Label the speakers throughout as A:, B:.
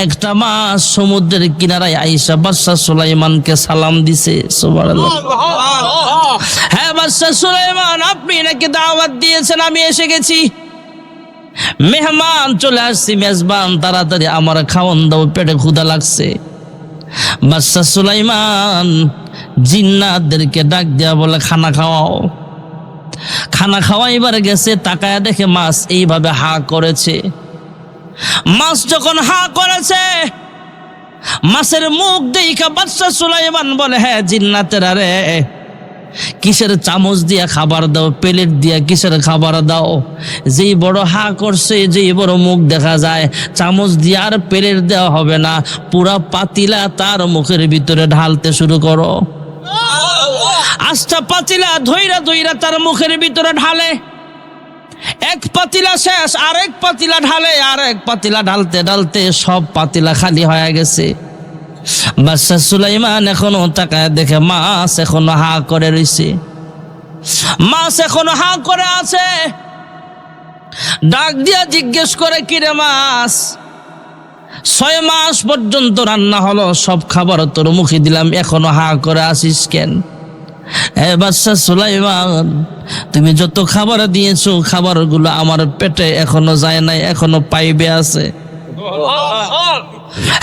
A: একটা মাছ সমুদ্রের কিনারায় আইসা বাদশা সুলাইমানকে সালাম দিছে। সুবহানাল্লাহ। হ্যাঁ বাদশা সুলাইমান, আপনি নাকি দাওয়াত দিয়েছেন, আমি এসে গেছি, মেহমান চলে আসছি, মেজবান তাড়াতাড়ি আমার খাওয়ান দাও, পেটে ক্ষুধা লাগছে। বাদশা সুলাইমান জিন্নাতদেরকে ডাক দেয়া বলে খানা খাওয়াও। খানা খাওয়াইবার গেছে, তাকায়া দেখে মাছ এইভাবে হা করেছে। মাছ যখন হা করেছে, মাছের মুখ দেখা বাদশা সুলাইমান বলে, হ্যাঁ জিন্নাতেরা রে, কিসের চামচ দিয়া খাবার দাও, প্লেট দিয়া কিসের খাবার দাও? যেই বড় হা করছে, যেই বড় মুখ দেখা যায়, চামচ দিয়া আর প্লেট দেওয়া হবে না, পুরা পাতিলা তার মুখের ভিতরে ঢালতে শুরু করো। আস্তা পাতিলা ধইরা ধইরা তার মুখের ভিতরে ঢালে। এক পাতিলা শেষ, আরেক পাতিলা ঢালে, আরেক পাতিলা ঢালতে ঢালতে সব পাতিলা খালি হয়ে গেছে। বাদশা সুলাইমান এখনো তাকায় দেখে মাছ এখনো হা করে রইছে, মাছ এখনো হা করে আছে। ডাক দিয়া জিজ্ঞেস করে, কিরে মাছ, 6 মাস পর্যন্ত রান্না হলো, সব খাবার তোর মুখে দিলাম, এখনো হা করে আসিস কেন? বাদশা সুলাইমান, তুমি যত খাবার দিয়েছো খাবারগুলো আমার পেটে এখনো যায় নাই, এখনো পাইবে আছে।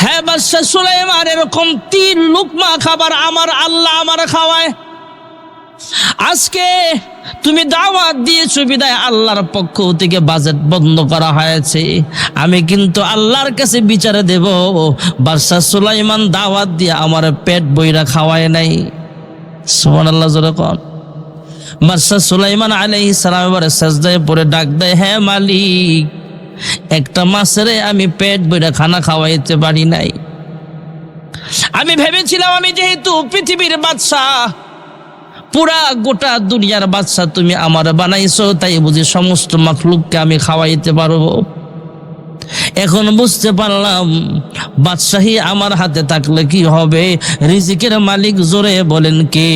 A: হ্যাঁ বাদশা সুলাইমান, এরকম 3 লুকমা খাবার আমার আল্লাহ আমার খাওয়ায়। আজকে তুমি দাওয়াত দিয়েছো বিদায় আল্লাহর পক্ষ থেকে বাজেট বন্ধ করা হয়েছে, আমি কিন্তু আল্লাহর কাছে বিচারে দেব। বাদশা সুলাইমান দাওয়াত দিয়ে আমার পেট বইরা খাওয়ায় নাই। সুবহানাল্লাহ জোরে কোন। বাদশা সুলাইমান আলাইহিস সালাম এবারে সাজদায় পড়ে ডাক দেয়, হ্যাঁ মালিক, একটা মাছেরে আমি পেট বইরা খানা খাওয়াইতে পারি নাই। আমি ভেবেছিলাম আমি যেহেতু পৃথিবীর বাদশাহ, পুরা গোটা দুনিয়ার বাদশাহ তুমি আমার বানাইছো, তাই বুঝি সমস্ত মাখলুককে আমি খাওয়াইতে পারবো। এখন বুঝতে পারলাম বাদশাহী আমার হাতে থাকলে কি হবে। রিজিকের মালিক জোরে বলেন কে?